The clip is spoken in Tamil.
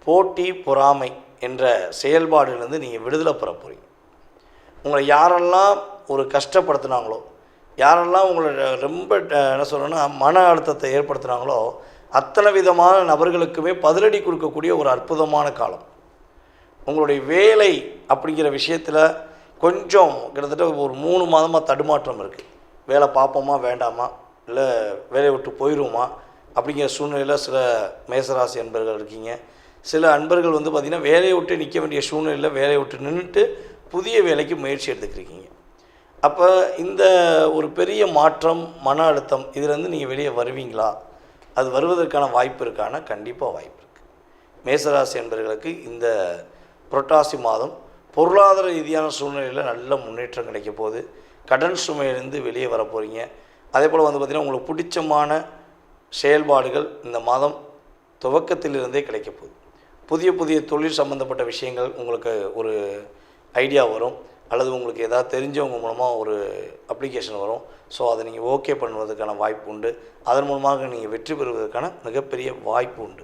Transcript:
போட்டி பொறாமை என்ற செயல்பாடுலேருந்து நீங்கள் விடுதலை பெற போகிறீங்க. உங்களை யாரெல்லாம் ஒரு கஷ்டப்படுத்துனாங்களோ, யாரெல்லாம் உங்களை ரொம்ப என்ன சொல்கிறேன்னா மன அழுத்தத்தை ஏற்படுத்துனாங்களோ, அத்தனை விதமான நபர்களுக்குமே பதிலடி கொடுக்கக்கூடிய ஒரு அற்புதமான காலம். உங்களுடைய வேலை அப்படிங்கிற விஷயத்தில் கொஞ்சம் கிட்டத்தட்ட ஒரு 3 மாதமாக தடுமாற்றம் இருக்குது. வேலை பார்ப்போமா வேண்டாமா, இல்லை வேலையை விட்டு போயிடுவோமா அப்படிங்கிற சூழ்நிலையில் சில மேசராசி அன்பர்கள் இருக்கீங்க. சில அன்பர்கள் வந்து பார்த்திங்கன்னா வேலையை விட்டு நிற்க வேண்டிய சூழ்நிலையில் வேலையை விட்டு நின்றுட்டு புதிய வேலைக்கு முயற்சி எடுத்துக்கிருக்கீங்க. அப்போ இந்த ஒரு பெரிய மாற்றம், மன அழுத்தம் இதிலேருந்து நீங்கள் வெளியே வருவீங்களா? அது வருவதற்கான வாய்ப்பு இருக்கான கண்டிப்பாக வாய்ப்பு இருக்குது. மேசராசி அன்பர்களுக்கு இந்த புரட்டாசி மாதம் பொருளாதார ரீதியான சூழ்நிலையில் நல்ல முன்னேற்றம் கிடைக்க போகுது. கடன் சுமையிலிருந்து வெளியே வர போகிறீங்க. அதே போல் வந்து பார்த்திங்கன்னா உங்களுக்கு பிடிச்சமான செயல்பாடுகள் இந்த மாதம் துவக்கத்திலிருந்தே கிடைக்க போகுது. புதிய புதிய தொழில் சம்மந்தப்பட்ட விஷயங்கள் உங்களுக்கு ஒரு ஐடியா வரும், அல்லது உங்களுக்கு எதாவது தெரிஞ்சவங்க மூலமாக ஒரு அப்ளிகேஷன் வரும். ஸோ அதை நீங்கள் ஓகே பண்ணுவதற்கான வாய்ப்பு உண்டு. அதன் மூலமாக நீங்கள் வெற்றி பெறுவதற்கான மிகப்பெரிய வாய்ப்பு உண்டு.